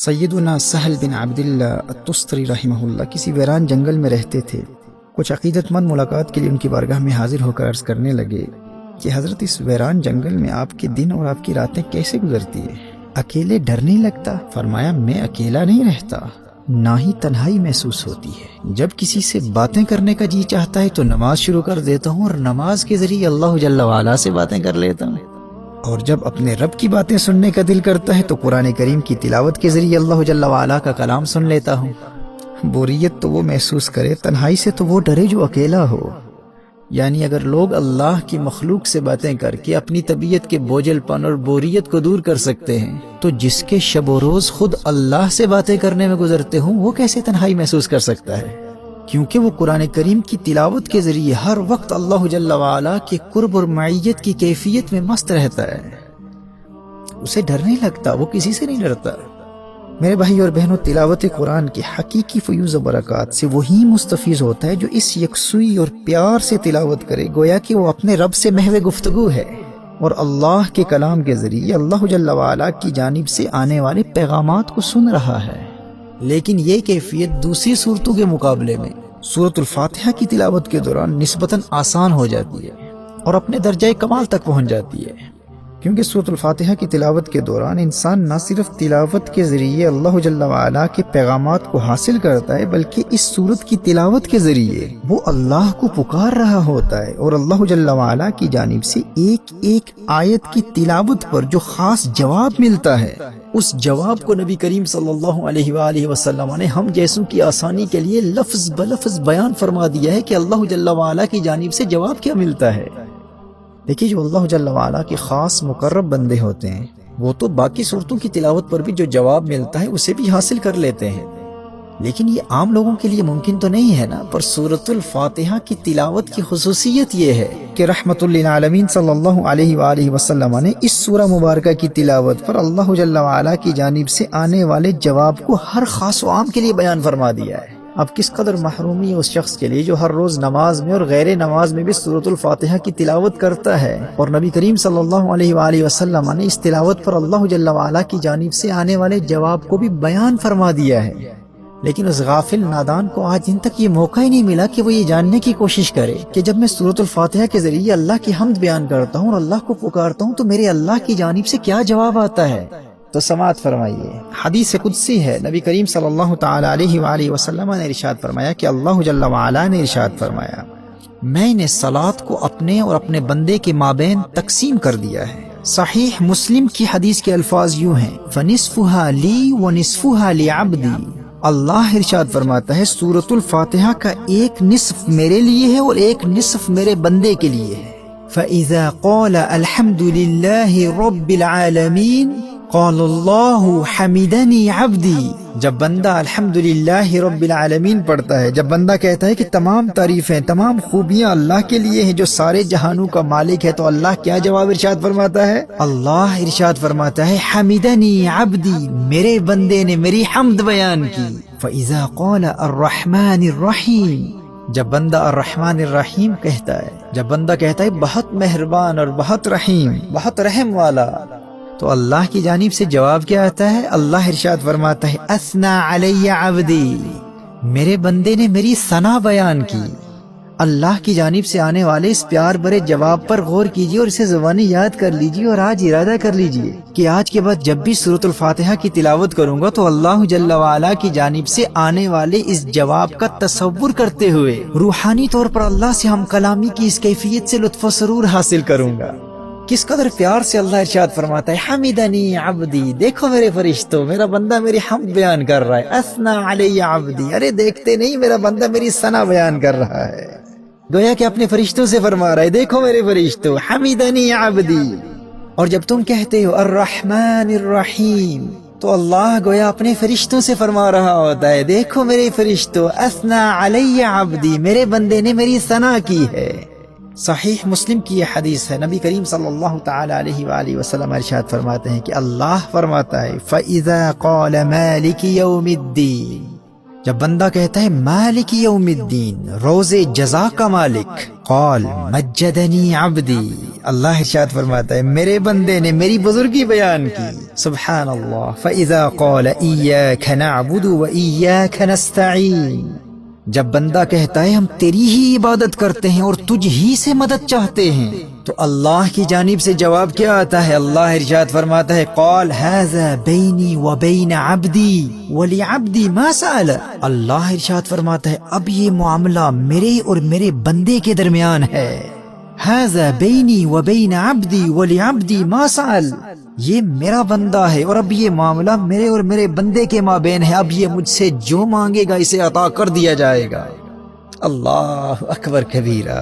سیدنا سہل بن عبداللہ التستری رحمہ اللہ کسی ویران جنگل میں رہتے تھے۔ کچھ عقیدت مند ملاقات کے لیے ان کی بارگاہ میں حاضر ہو کر عرض کرنے لگے کہ حضرت اس ویران جنگل میں آپ کے دن اور آپ کی راتیں کیسے گزرتی ہیں؟ اکیلے ڈر نہیں لگتا؟ فرمایا میں اکیلا نہیں رہتا، نہ ہی تنہائی محسوس ہوتی ہے۔ جب کسی سے باتیں کرنے کا جی چاہتا ہے تو نماز شروع کر دیتا ہوں اور نماز کے ذریعے اللہ جل وعلا سے باتیں کر لیتا ہوں، اور جب اپنے رب کی باتیں سننے کا دل کرتا ہے تو قرآن کریم کی تلاوت کے ذریعے اللہ جل وعلا کا کلام سن لیتا ہوں۔ بوریت تو وہ محسوس کرے، تنہائی سے تو وہ ڈرے جو اکیلا ہو۔ یعنی اگر لوگ اللہ کی مخلوق سے باتیں کر کے اپنی طبیعت کے بوجھل پن اور بوریت کو دور کر سکتے ہیں تو جس کے شب و روز خود اللہ سے باتیں کرنے میں گزرتے ہوں وہ کیسے تنہائی محسوس کر سکتا ہے؟ کیونکہ وہ قرآن کریم کی تلاوت کے ذریعے ہر وقت اللہ جل وعلا کے قرب اور معیت کی کیفیت میں مست رہتا ہے، اسے ڈر نہیں لگتا، وہ کسی سے نہیں ڈرتا۔ میرے بھائی اور بہنوں، تلاوت قرآن کے حقیقی فیوز و برکات سے وہی مستفیض ہوتا ہے جو اس یکسوئی اور پیار سے تلاوت کرے، گویا کہ وہ اپنے رب سے محو گفتگو ہے اور اللہ کے کلام کے ذریعے اللہ جل وعلا کی جانب سے آنے والے پیغامات کو سن رہا ہے۔ لیکن یہ کیفیت دوسری صورتوں کے مقابلے میں سورۃ الفاتحہ کی تلاوت کے دوران نسبتاً آسان ہو جاتی ہے اور اپنے درجہ کمال تک پہنچ جاتی ہے، کیونکہ سورۃ الفاتحہ کی تلاوت کے دوران انسان نہ صرف تلاوت کے ذریعے اللہ جل وعلا کے پیغامات کو حاصل کرتا ہے بلکہ اس سورت کی تلاوت کے ذریعے وہ اللہ کو پکار رہا ہوتا ہے، اور اللہ جل وعلا کی جانب سے ایک ایک آیت کی تلاوت پر جو خاص جواب ملتا ہے اس جواب کو نبی کریم صلی اللہ علیہ وآلہ وسلم نے ہم جیسوں کی آسانی کے لیے لفظ بلفظ بیان فرما دیا ہے کہ اللہ جل وعلا کی جانب سے جواب کیا ملتا ہے۔ دیکھیے، جو اللہ جل وعلا کے خاص مقرب بندے ہوتے ہیں وہ تو باقی صورتوں کی تلاوت پر بھی جو جواب ملتا ہے اسے بھی حاصل کر لیتے ہیں، لیکن یہ عام لوگوں کے لیے ممکن تو نہیں ہے نا۔ پر سورۃ الفاتحہ کی تلاوت کی خصوصیت یہ ہے کہ رحمت للعالمین صلی اللہ علیہ وآلہ وسلم نے اس سورہ مبارکہ کی تلاوت پر اللہ جل وعلا کی جانب سے آنے والے جواب کو ہر خاص و عام کے لیے بیان فرما دیا ہے۔ اب کس قدر محرومی ہے اس شخص کے لیے جو ہر روز نماز میں اور غیر نماز میں بھی سورۃ الفاتحہ کی تلاوت کرتا ہے، اور نبی کریم صلی اللہ علیہ وآلہ وسلم نے اس تلاوت پر اللہ جل وعلا کی جانب سے آنے والے جواب کو بھی بیان فرما دیا ہے۔ لیکن اس غافل نادان کو آج دن تک یہ موقع ہی نہیں ملا کہ وہ یہ جاننے کی کوشش کرے کہ جب میں سورۃ الفاتحہ کے ذریعے اللہ کی حمد بیان کرتا ہوں اور اللہ کو پکارتا ہوں تو میرے اللہ کی جانب سے کیا جواب آتا ہے۔ تو سماعت فرمائیے، حدیث قدسی ہے، نبی کریم صلی اللہ تعالی علیہ وآلہ وسلم نے ارشاد فرمایا کہ اللہ جل وعلا نے ارشاد فرمایا میں نے صلاۃ کو اپنے اور اپنے بندے کے مابین تقسیم کر دیا ہے۔ صحیح مسلم کی حدیث کے الفاظ یوں ہیں، فَنِصْفُهَا لِي وَنِصْفُهَا لِعَبْدِي۔ اللہ ارشاد فرماتا ہے سورۃ الفاتحہ کا ایک نصف میرے لیے ہے اور ایک نصف میرے بندے کے لیے ہے۔ فَإِذَا قَالَ الْحَمْدُ لِلَّهِ رَبِّ الْعَالَمِينَ قال اللہ حمدنی عبدی۔ جب بندہ الحمدللہ رب العالمین پڑھتا ہے، جب بندہ کہتا ہے کہ تمام تعریفیں، تمام خوبیاں اللہ کے لیے ہیں جو سارے جہانوں کا مالک ہے، تو اللہ کیا جواب ارشاد فرماتا ہے؟ اللہ ارشاد فرماتا ہے حمدنی عبدی، میرے بندے نے میری حمد بیان کی۔ فإذا قال الرحمن الرحیم، جب بندہ الرحمن الرحیم کہتا ہے، جب بندہ کہتا ہے بہت مہربان اور بہت رحیم، بہت رحم والا، تو اللہ کی جانب سے جواب کیا آتا ہے؟ اللہ ارشاد فرماتا ہے اثنا علی عبدی، میرے بندے نے میری ثنا بیان کی۔ اللہ کی جانب سے آنے والے اس پیار بھرے جواب پر غور کیجیے اور اسے زبانی یاد کر لیجیے، اور آج ارادہ کر لیجیے کہ آج کے بعد جب بھی سورۃ الفاتحہ کی تلاوت کروں گا تو اللہ جل وعلا کی جانب سے آنے والے اس جواب کا تصور کرتے ہوئے روحانی طور پر اللہ سے ہم کلامی کی اس کیفیت سے لطف و سرور حاصل کروں گا۔ کس قدر پیار سے اللہ ارشاد فرماتا ہے حمدنی عبدی، دیکھو میرے فرشتوں، میرا بندہ میری حمد بیان کر رہا ہے۔ اثنا علی عبدی، ارے دیکھتے نہیں میرا بندہ میری ثنا بیان کر رہا ہے، گویا کہ اپنے فرشتوں سے فرما رہا ہے دیکھو میرے فرشتوں حمدنی عبدی۔ اور جب تم کہتے ہو الرحمن الرحیم تو اللہ گویا اپنے فرشتوں سے فرما رہا ہوتا ہے دیکھو میرے فرشتوں اثنا علی عبدی، میرے بندے نے میری ثنا کی ہے۔ صحیح مسلم کی یہ حدیث ہے، نبی کریم صلی اللہ تعالی علیہ وآلہ وسلم ارشاد فرماتے ہیں کہ اللہ فرماتا ہے فَإِذَا قَالَ مَالِكِ يَوْمِ الدِّينِ، جب بندہ کہتا ہے مالک یوم الدین، روز جزا کا مالک، قال مجدنی عبدی، اللہ ارشاد فرماتا ہے میرے بندے نے میری بزرگی بیان کی، سبحان اللہ۔ فَإِذَا قَالَ إِيَّاكَ نَعْبُدُ وَإِيَّاكَ نَسْتَعِينُ، جب بندہ کہتا ہے ہم تیری ہی عبادت کرتے ہیں اور تجھ ہی سے مدد چاہتے ہیں، تو اللہ کی جانب سے جواب کیا آتا ہے؟ اللہ ارشاد فرماتا ہے قال هذا بینی وبین عبدی ولعبدی ما سأل، اللہ ارشاد فرماتا ہے اب یہ معاملہ میرے اور میرے بندے کے درمیان ہے، هذا بینی وبین عبدی ولعبدی ما سأل، یہ میرا بندہ ہے اور اب یہ معاملہ میرے اور میرے بندے کے مابین ہے، اب یہ مجھ سے جو مانگے گا اسے عطا کر دیا جائے گا۔ اللہ اکبر کبیرہ۔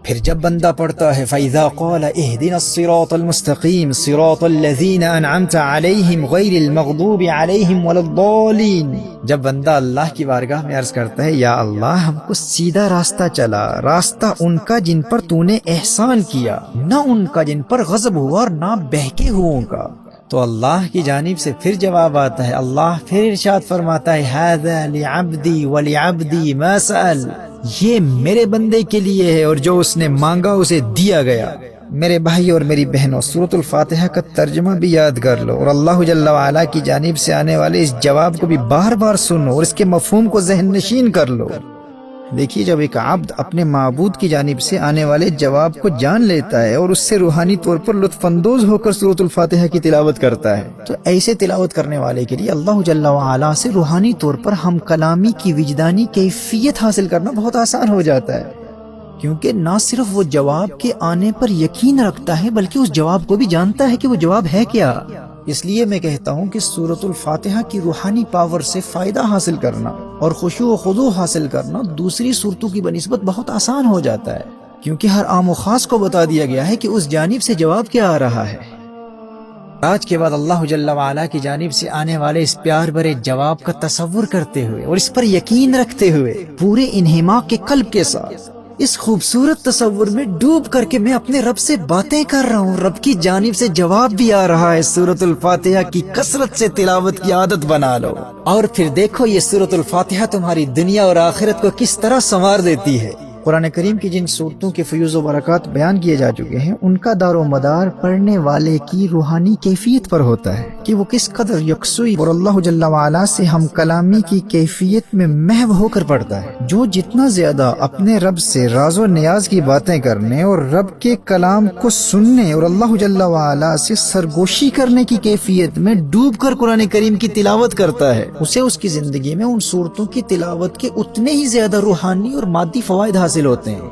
پھر جب بندہ پڑھتا ہے فَإِذَا قَالَ اهْدِنَا الصِّرَاطَ الْمُسْتَقِيمَ صِرَاطَ الَّذِينَ أَنْعَمْتَ عَلَيْهِمْ غَيْرِ الْمَغْضُوبِ عَلَيْهِمْ وَلَا الضَّالِّينَ، جب بندہ اللہ کی بارگاہ میں عرض کرتا ہے یا اللہ ہم کو سیدھا راستہ چلا، راستہ ان کا جن پر تو نے احسان کیا، نہ ان کا جن پر غضب ہوا اور نہ بہکے ہوئوں کا، تو اللہ کی جانب سے پھر جواب آتا ہے، اللہ پھر ارشاد فرماتا ہے هَذَا لِعَبْدِي وَلِعَبْدِي مَا سَأَلَ، یہ میرے بندے کے لیے ہے اور جو اس نے مانگا اسے دیا گیا۔ میرے بھائی اور میری بہنوں، سورۃ الفاتحہ کا ترجمہ بھی یاد کر لو اور اللہ جل وعلا کی جانب سے آنے والے اس جواب کو بھی بار بار سنو اور اس کے مفہوم کو ذہن نشین کر لو۔ دیکھیے جب ایک عبد اپنے معبود کی جانب سے آنے والے جواب کو جان لیتا ہے اور اس سے روحانی طور پر لطف اندوز ہو کر سورۃ الفاتحہ کی تلاوت کرتا ہے، تو ایسے تلاوت کرنے والے کے لیے اللہ جل وعلا سے روحانی طور پر ہم کلامی کی وجدانی کیفیت حاصل کرنا بہت آسان ہو جاتا ہے، کیونکہ نہ صرف وہ جواب کے آنے پر یقین رکھتا ہے بلکہ اس جواب کو بھی جانتا ہے کہ وہ جواب ہے کیا۔ اس لیے میں کہتا ہوں کہ سورۃ الفاتحہ کی روحانی پاور سے فائدہ حاصل کرنا اور خشوع و خضوع حاصل کرنا دوسری صورتوں کی بنسبت بہت آسان ہو جاتا ہے، کیونکہ ہر عام و خاص کو بتا دیا گیا ہے کہ اس جانب سے جواب کیا آ رہا ہے۔ آج کے بعد اللہ جل وعلا کی جانب سے آنے والے اس پیار بھرے جواب کا تصور کرتے ہوئے اور اس پر یقین رکھتے ہوئے پورے انہماک کے قلب کے ساتھ اس خوبصورت تصور میں ڈوب کر کے میں اپنے رب سے باتیں کر رہا ہوں، رب کی جانب سے جواب بھی آ رہا ہے، سورۃ الفاتحہ کی کثرت سے تلاوت کی عادت بنا لو اور پھر دیکھو یہ سورۃ الفاتحہ تمہاری دنیا اور آخرت کو کس طرح سنوار دیتی ہے۔ قرآن کریم کی جن صورتوں کے فیوز و برکات بیان کیے جا چکے ہیں، ان کا دار و مدار پڑھنے والے کی روحانی کیفیت پر ہوتا ہے کہ وہ کس قدر یکسوئی اور اللہ جل وعلا سے ہم کلامی کی کیفیت میں محو ہو کر پڑھتا ہے۔ جو جتنا زیادہ اپنے رب سے راز و نیاز کی باتیں کرنے اور رب کے کلام کو سننے اور اللہ جل وعلا سے سرگوشی کرنے کی کیفیت میں ڈوب کر قرآن کریم کی تلاوت کرتا ہے، اسے اس کی زندگی میں ان صورتوں کی تلاوت کے اتنے ہی زیادہ روحانی اور مادی فوائد حاصل ہوتے ہیں۔